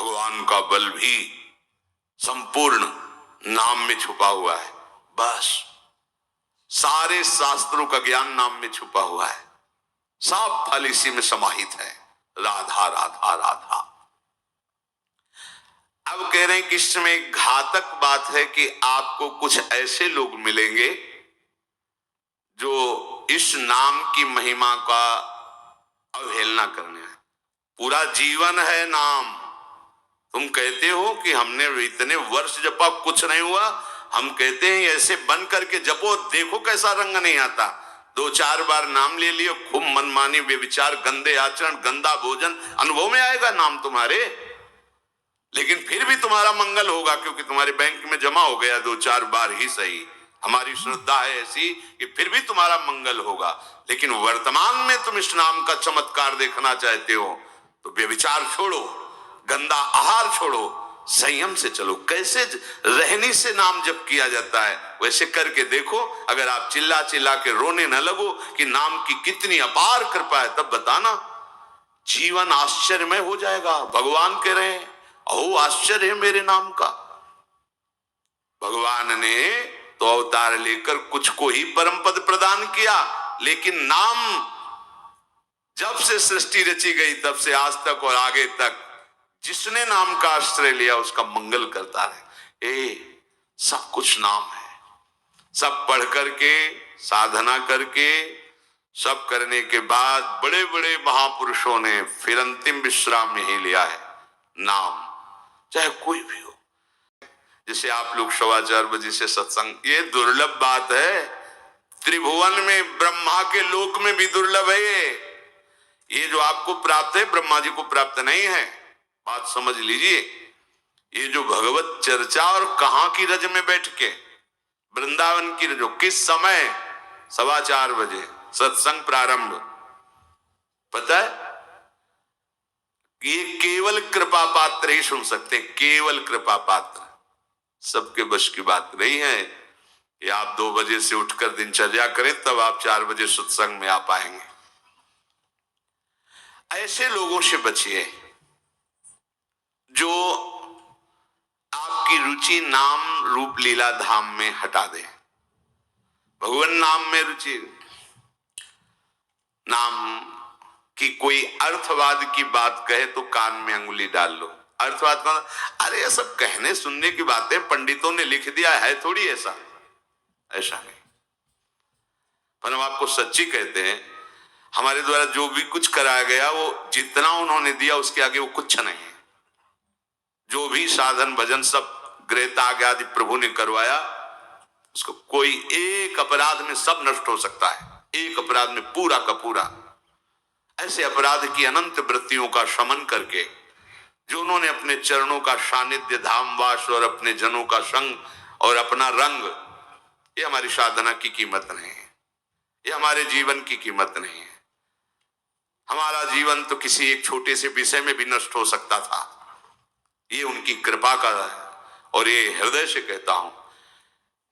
भगवान का बल भी संपूर्ण नाम में छुपा हुआ है। बस सारे शास्त्रों का ज्ञान नाम में छुपा हुआ है, सब फल इसी में समाहित है। राधा राधा राधा। अब कह रहे हैं कि इसमें घातक बात है कि आपको कुछ ऐसे लोग मिलेंगे जो इस नाम की महिमा का अवहेलना करने हैं। पूरा जीवन है नाम। तुम कहते हो कि हमने इतने वर्ष जपा, कुछ नहीं हुआ। हम कहते हैं ऐसे बन करके जपो, देखो कैसा रंग नहीं आता। 2-4 बार नाम ले लियो, खूब मनमानी व्यभिचार, गंदे आचरण, गंदा भोजन, अनुभव में आएगा नाम तुम्हारे। लेकिन फिर भी तुम्हारा मंगल होगा, क्योंकि तुम्हारे बैंक में जमा हो गया 2-4 बार ही सही। हमारी श्रद्धा है ऐसी कि फिर भी तुम्हारा मंगल होगा। लेकिन वर्तमान में तुम इस नाम का चमत्कार देखना चाहते हो तो व्यभिचार छोड़ो, गंदा आहार छोड़ो, संयम से चलो। कैसे रहनी से नाम जप किया जाता है वैसे करके देखो। अगर आप चिल्ला चिल्ला के रोने न लगो कि नाम की कितनी अपार कृपा है, तब बताना, जीवन आश्चर्यमय हो जाएगा। भगवान कह रहे हैं अहो आश्चर्य है मेरे नाम का। भगवान ने तो अवतार लेकर कुछ को ही परम पद प्रदान किया, लेकिन नाम जब से सृष्टि रची गई तब से आज तक और आगे तक जिसने नाम का आश्रय लिया उसका मंगल करता रहे। सब कुछ नाम है। सब पढ़ करके, साधना करके, सब करने के बाद बड़े बड़े महापुरुषों ने फिर अंतिम विश्राम यही लिया है, नाम, चाहे कोई भी हो। जैसे आप लोग 4:15 बजे से सत्संग, ये दुर्लभ बात है। त्रिभुवन में, ब्रह्मा के लोक में भी दुर्लभ है ये जो आपको प्राप्त है, ब्रह्मा जी को प्राप्त नहीं है। बात समझ लीजिए। ये जो भगवत चर्चा, और कहां की रज में बैठ के, वृंदावन की रज, किस समय, 4:15 बजे सत्संग प्रारंभ। पता है ये केवल कृपा पात्र ही सुन सकते हैं, केवल कृपा पात्र। सबके बश की बात नहीं है। ये आप 2 बजे से उठकर दिनचर्या करें तब आप 4 बजे सत्संग में आ पाएंगे। ऐसे लोगों से बचिए जो आपकी रुचि नाम रूप लीला धाम में हटा दे। भगवान नाम में रुचि, नाम की कोई अर्थवाद की बात कहे तो कान में अंगुली डाल लो। अर्थवाद का अरे ये सब कहने सुनने की बातें पंडितों ने लिख दिया है, थोड़ी ऐसा नहीं। पर हम आपको सच्ची कहते हैं, हमारे द्वारा जो भी कुछ कराया गया वो जितना उन्होंने दिया उसके आगे वो कुछ नहीं है। जो भी साधन भजन सब गृहत्याग आदि प्रभु ने करवाया, उसको कोई एक अपराध में सब नष्ट हो सकता है, एक अपराध में पूरा का पूरा। ऐसे अपराध की अनंत वृत्तियों का शमन करके जो उन्होंने अपने चरणों का सानिध्य, धामवास और अपने जनों का संग और अपना रंग, ये हमारी साधना की कीमत नहीं है, ये हमारे जीवन की कीमत नहीं है। हमारा जीवन तो किसी एक छोटे से विषय में भी नष्ट हो सकता था। ये उनकी कृपा का है। और ये हृदय से कहता हूं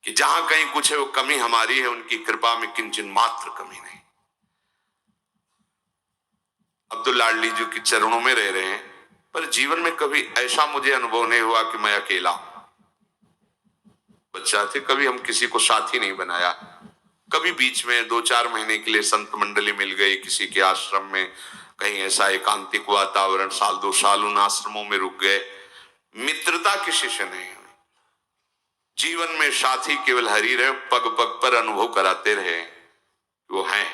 कि जहां कहीं कुछ है वो कमी हमारी है, उनकी कृपा में किंचन मात्र कमी नहीं। अब तो लाडली जी के चरणों में रह रहे हैं, पर जीवन में कभी ऐसा मुझे अनुभव नहीं हुआ कि मैं अकेला हूं। बच्चा थे, कभी हम किसी को साथी नहीं बनाया। कभी बीच में 2-4 महीने के लिए संत मंडली मिल गई किसी के आश्रम में, कहीं ऐसा एकांतिक वातावरण, 1-2 साल उन आश्रमों में रुक गए। मित्रता किसी से नहीं हुई। जीवन में साथी केवल हरि रहे, पग पग पर अनुभव कराते रहे वो हैं,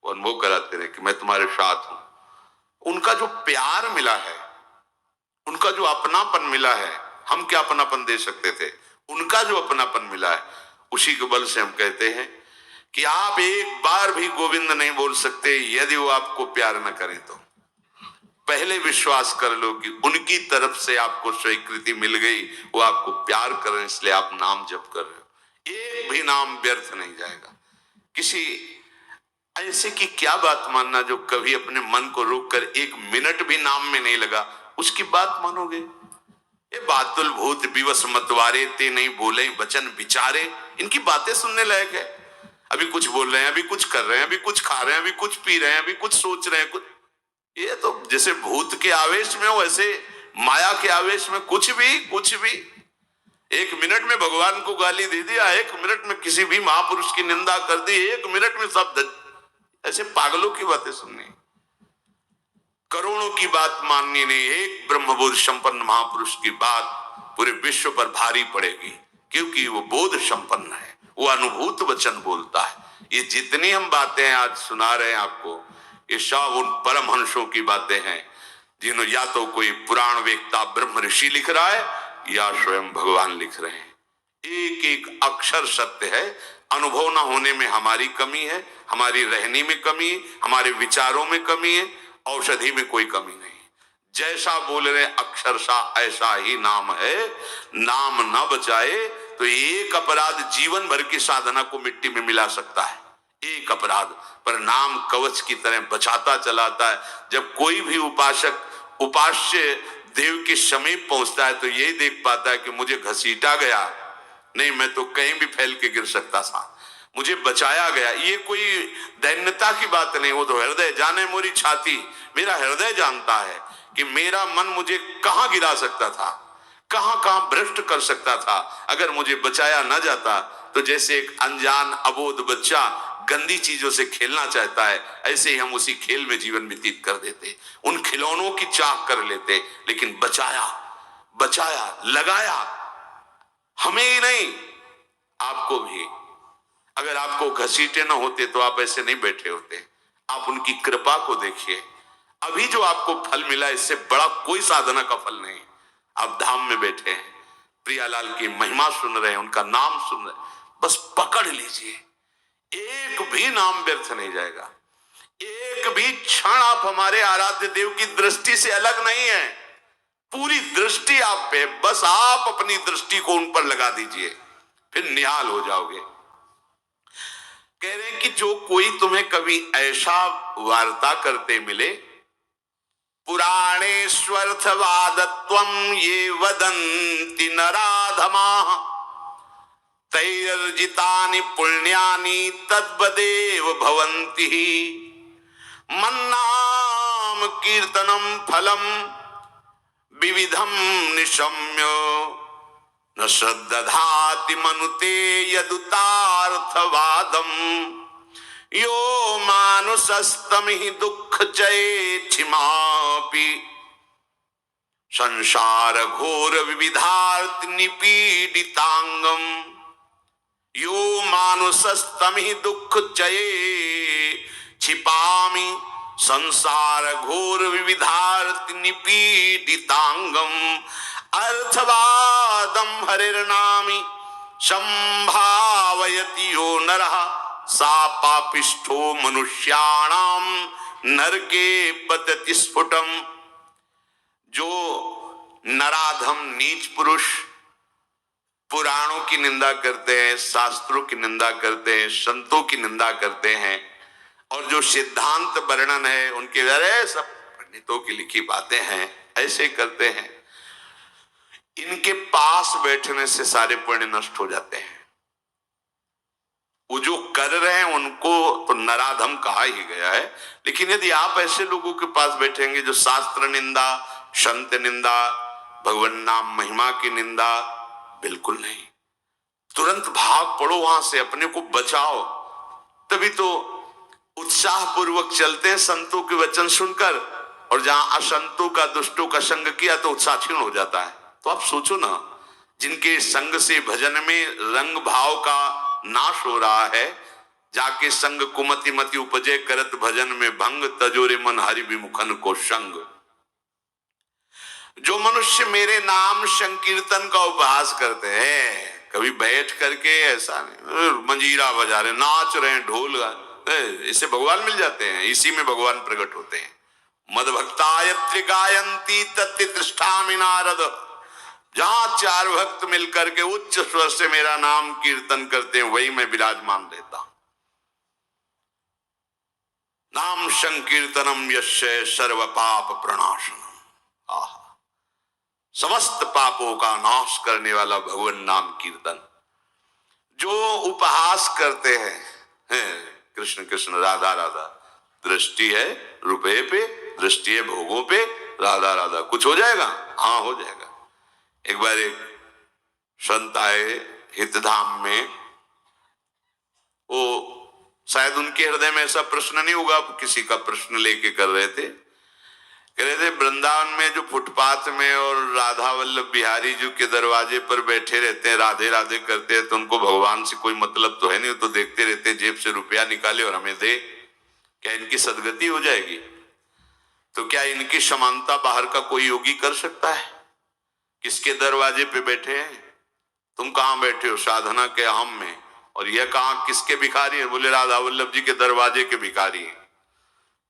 वो अनुभव कराते रहे कि मैं तुम्हारे साथ हूं। उनका जो प्यार मिला है, उनका जो अपनापन मिला है, हम क्या अपनापन दे सकते थे, उनका जो अपनापन मिला है, उसी के बल से हम कहते हैं कि आप एक बार भी गोविंद नहीं बोल सकते यदि वो आपको प्यार न करें तो। पहले विश्वास कर लो कि उनकी तरफ से आपको स्वीकृति मिल गई, वो आपको प्यार कर रहे हैं, इसलिए आप नाम जप कर रहे हो। एक भी नाम व्यर्थ नहीं जाएगा। किसी ऐसे की क्या बात मानना जो कभी अपने मन को रोककर 1 मिनट भी नाम में नहीं लगा, उसकी बात मानोगे? ये बातुल भूत विवश मतवारे ते नहीं बोले वचन विचारे, इनकी बातें सुनने लायक है। अभी कुछ बोल रहे हैं, अभी कुछ कर रहे हैं, अभी कुछ खा रहे हैं, अभी कुछ पी रहे हैं, अभी कुछ सोच रहे हैं, कुछ। ये तो जैसे भूत के आवेश में हो, ऐसे माया के आवेश में कुछ भी 1 मिनट में भगवान को गाली दे दिया, 1 मिनट में किसी भी महापुरुष की निंदा कर दी, 1 मिनट में सब ऐसे पागलों की बातें सुननी, करोड़ों की बात माननी नहीं। एक ब्रह्मबोध संपन्न महापुरुष की बात पूरे विश्व पर भारी पड़ेगी, क्योंकि वो बोध संपन्न है, वो अनुभूत वचन बोलता है। ये जितनी हम बातें आज सुना रहे हैं आपको, ये सब उन परमहंसों की बातें हैं जिन्हों या तो कोई पुराण वेत्ता ब्रह्म ऋषि लिख रहा है या स्वयं भगवान लिख रहे हैं। एक एक अक्षर सत्य है। अनुभव ना होने में हमारी कमी है, हमारी रहनी में कमी है, हमारे विचारों में कमी है, औषधि में कोई कमी नहीं। जैसा बोल रहे अक्षरशः ऐसा ही नाम है। नाम न बचाए तो एक अपराध जीवन भर की साधना को मिट्टी में मिला सकता है, एक अपराध, पर नाम कवच की तरह बचाता चलाता है। जब कोई भी उपासक उपास्य देव के समीप पहुंचता है तो यही देख पाता है कि मुझे घसीटा गया नहीं, मैं तो कहीं भी फैल के गिर सकता था, मुझे बचाया गया। ये कोई दैन्यता की बात नहीं, वो तो हृदय जाने मोरी छाती, मेरा हृदय जानता है कि मेरा मन मुझे कहां गिरा सकता था, कहां भ्रष्ट कर सकता था। अगर मुझे बचाया न जाता तो जैसे एक अनजान अबोध बच्चा गंदी चीजों से खेलना चाहता है, ऐसे ही हम उसी खेल में जीवन व्यतीत कर देते, उन खिलौनों की चाह कर लेते। लेकिन बचाया लगाया, हमें ही नहीं आपको भी। अगर आपको घसीटे न होते तो आप ऐसे नहीं बैठे होते। आप उनकी कृपा को देखिए। अभी जो आपको फल मिला, इससे बड़ा कोई साधना का फल नहीं। आप धाम में बैठे हैं, प्रियालाल की महिमा सुन रहे हैं, उनका नाम सुन रहे हैं, बस पकड़ लीजिए, एक भी नाम व्यर्थ नहीं जाएगा। एक भी क्षण आप हमारे आराध्य देव की दृष्टि से अलग नहीं है। पूरी दृष्टि आप पे, बस आप अपनी दृष्टि को उन पर लगा दीजिए, फिर निहाल हो जाओगे। कह रहे हैं कि जो कोई तुम्हें कभी ऐसा वार्ता करते मिले, पुराणेष्वर्थवादत्वं ये वदन्ति नराधमाः तैर्जितानि पुण्यानि तद्वदेव भवन्ति। मन्नाम कीर्तनम फलम विविधम निशम्य न श्रद्धाति मनुते यदुतार्थवादम। यो मानुषस्तमिहि दुःखचेक्षिमापि संसार घोर विविधार्थ निपीडितांगम। यो मानुषस्तमिहि दुःखचये क्षिपामि संसार घोर विविधार्थ निपीडितांगम। अर्थवादम हरिर्नामि संभावयति यो नरः सा पापिष्ठो मनुष्याणाम नरके पतति स्फुटम। जो नराधम नीच पुरुष पुराणों की निंदा करते हैं, शास्त्रों की निंदा करते हैं, संतों की निंदा करते हैं, और जो सिद्धांत वर्णन है उनके अरे सब पंडितों की लिखी बातें हैं, ऐसे करते हैं, इनके पास बैठने से सारे पुण्य नष्ट हो जाते हैं। वो जो कर रहे हैं उनको तो नराधम कहा ही गया है। लेकिन यदि आप ऐसे लोगों के पास बैठेंगे जो शास्त्र निंदा, संत निंदा, भगवान नाम महिमा की निंदा, बिल्कुल नहीं, तुरंत भाग पड़ो वहां से, अपने को बचाओ। तभी तो उत्साह पूर्वक चलते हैं संतों के वचन सुनकर, और जहां असंतों का, दुष्टों का संग किया तो उत्साह क्षीण हो जाता है। तो आप सोचो ना, जिनके संग से भजन में रंग भाव का नाश हो रहा है, जाके संग कुमति मति उपजे करत भजन में भंग, तजोरे मन हरि विमुखन को संग। जो मनुष्य मेरे नाम संकीर्तन का उपहास करते हैं, कभी बैठ करके ऐसा नहीं मंजीरा बजा रहे, नाच रहे हैं, ढोल, इसे भगवान मिल जाते हैं, इसी में भगवान प्रकट होते हैं। मद भक्तायत्रि गायंती तत्ति तिष्ठामि नारद। जहां 4 भक्त मिलकर के उच्च स्वर से मेरा नाम कीर्तन करते हैं, वही मैं विराजमान रहता हूं। नाम संकीर्तनम यस्य सर्व पाप प्रणाशनम। आह, समस्त पापों का नाश करने वाला भगवान नाम कीर्तन। जो उपहास करते हैं कृष्ण कृष्ण राधा राधा, दृष्टि है रुपये पे, दृष्टि है भोगों पे, राधा राधा, कुछ हो जाएगा? हाँ हो जाएगा। एक बार एक संत आए हितधाम में, वो शायद उनके हृदय में ऐसा प्रश्न नहीं होगा, किसी का प्रश्न लेके कर रहे थे। कह रहे थे वृंदावन में जो फुटपाथ में और राधा वल्लभ बिहारी जी के दरवाजे पर बैठे रहते हैं, राधे राधे करते हैं, तो उनको भगवान से कोई मतलब तो है नहीं, तो देखते रहते हैं जेब से रुपया निकाले और हमें दे, क्या इनकी सदगति हो जाएगी? तो क्या इनकी समानता बाहर का कोई योगी कर सकता है? किसके दरवाजे पे बैठे हैं? तुम कहां बैठे हो? साधना के हम में। और यह कहां किसके भिखारी है? बोले राधा वल्लभ जी के दरवाजे के भिखारी हैं।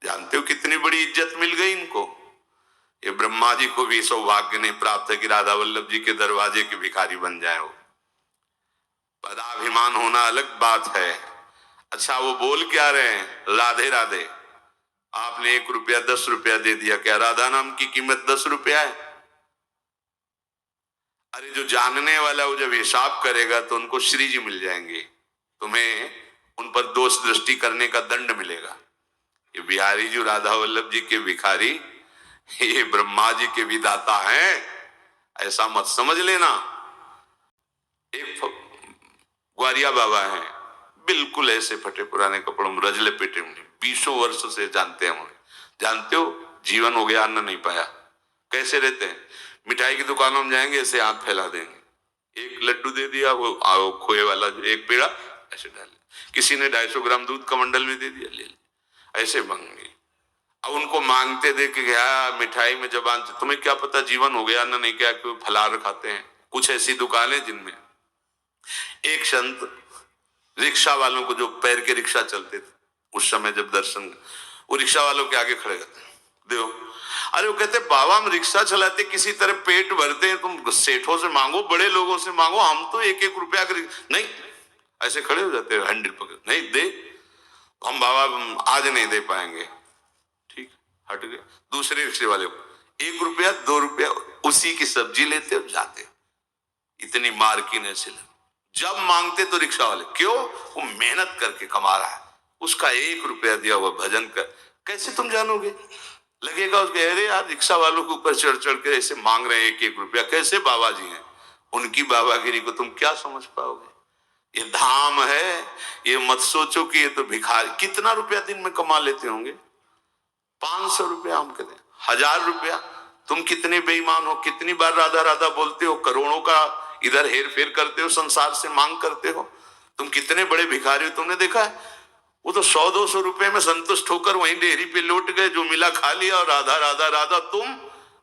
जानते हो कितनी बड़ी इज्जत मिल गई इनको? ये ब्रह्मा जी को भी सौभाग्य नहीं प्राप्त है कि राधा वल्लभ जी के दरवाजे के भिखारी बन जाए। वो पदाभिमान होना अलग बात है। अच्छा वो बोल क्या रहे हैं? राधे राधे। आपने 1 रुपया 10 रुपया दे दिया, क्या राधा नाम की कीमत 10 रुपया है? अरे जो जानने वाला वो जब हिसाब करेगा तो उनको श्री जी मिल जाएंगे, तुम्हें उन पर दोष दृष्टि करने का दंड मिलेगा। ये बिहारी जी राधा वल्लभ जी के भिखारी, ये ब्रह्मा जी के विदाता हैं, ऐसा मत समझ लेना। एक ग्वारिया बाबा हैं, बिल्कुल ऐसे फटे पुराने कपड़ों में, रज लपेटे में, 20 वर्ष से जानते हैं उन्हें। जानते हो जीवन हो गया, अन्न नहीं पाया। कैसे रहते हैं? मिठाई की दुकानों में जाएंगे, ऐसे हाथ फैला देंगे, एक लड्डू दे दिया, वो आओ खोए वाला एक पेड़ा ऐसे डाल, किसी ने 250 ग्राम दूध का मंडल में दे दिया, ले ऐसे मांगे। अब उनको मांगते देख के गया मिठाई में जबान से, तुम्हें क्या पता जीवन हो गया ना नहीं, क्या क्यों फलार खाते हैं। कुछ ऐसी दुकानें जिनमें एक संत रिक्शा वालों को, जो पैर के रिक्शा चलते थे उस समय जब दर्शन, वो रिक्शा वालों के आगे खड़े करते, देखो, अरे वो कहते बाबा हम रिक्शा चलाते किसी तरह पेट भरते हैं, तुम सेठों से मांगो, बड़े लोगों से मांगो, हम तो 1-1 रुपया नहीं। ऐसे खड़े हो जाते हैं, हैंडल पकड़, नहीं दे, हम बाबा आज नहीं दे पाएंगे। ठीक, हट गए। दूसरे रिक्शे वाले को 1 रुपया 2 रुपया, उसी की सब्जी लेते और जाते। इतनी मार्किन ऐसे जब मांगते तो रिक्शा वाले, क्यों? वो मेहनत करके कमा रहा है, उसका 1 रुपया दिया हुआ भजन कर। कैसे तुम जानोगे? लगेगा उसके, अरे यार रिक्शा वालों के ऊपर चढ़ चढ़ के ऐसे मांग रहे हैं 1-1 रुपया, कैसे बाबा जी हैं? उनकी बाबागिरी को तुम क्या समझ पाओगे? ये धाम है, ये मत सोचो कि ये तो भिखारी। कितना रुपया दिन में कमा लेते होंगे? 500 रुपया हम कहते हैं, 1000 रुपया। तुम कितने बेईमान हो, कितनी बार राधा राधा बोलते हो, करोड़ों का इधर हेर फेर करते हो, संसार से मांग करते हो। तुम कितने बड़े भिखारी हो, तुमने देखा है? वो तो 100-200 रुपए में संतुष्ट होकर वहीं डेयरी पे लौट गए, जो मिला खा लिया और राधा राधा राधा। तुम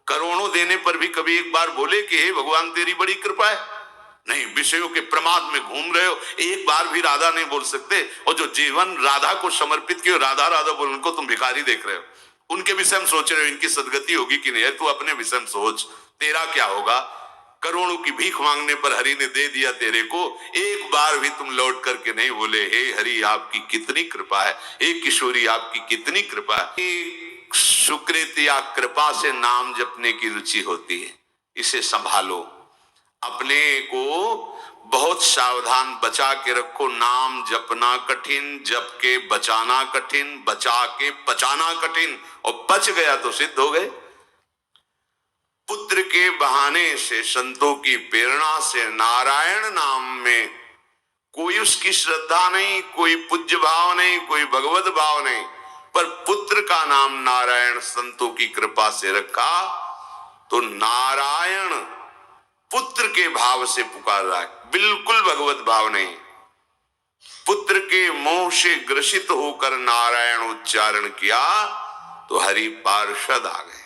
करोड़ों देने पर भी कभी एक बार बोले कि हे भगवान तेरी बड़ी कृपा है? नहीं, विषयों के प्रमाद में घूम रहे हो, एक बार भी राधा नहीं बोल सकते। और जो जीवन राधा को समर्पित किए, राधा राधा बोल, उनको तुम भिखारी देख रहे हो। उनके विषय में सोच रहे हो इनकी सदगति होगी कि नहीं। तू अपने विषय में सोच, तेरा क्या होगा? करोड़ों की भीख मांगने पर हरि ने दे दिया तेरे को, एक बार भी तुम लौट करके नहीं बोले हे हरि आपकी कितनी कृपा है, हे किशोरी आपकी कितनी कृपा है। सुकृत या कृपा से नाम जपने की रुचि होती है, इसे संभालो, अपने को बहुत सावधान बचा के रखो। नाम जपना कठिन, जप के बचाना कठिन, बचा के पचाना कठिन, और बच गया तो सिद्ध हो गए। पुत्र के बहाने से, संतों की प्रेरणा से नारायण नाम में कोई उसकी श्रद्धा नहीं, कोई पूज्य भाव नहीं, कोई भगवत भाव नहीं, पर पुत्र का नाम नारायण संतों की कृपा से रखा तो नारायण पुत्र के भाव से पुकार रहा है, बिल्कुल भगवत भाव नहीं। पुत्र के मोह से ग्रसित होकर नारायण उच्चारण किया तो हरि पार्षद आ गए।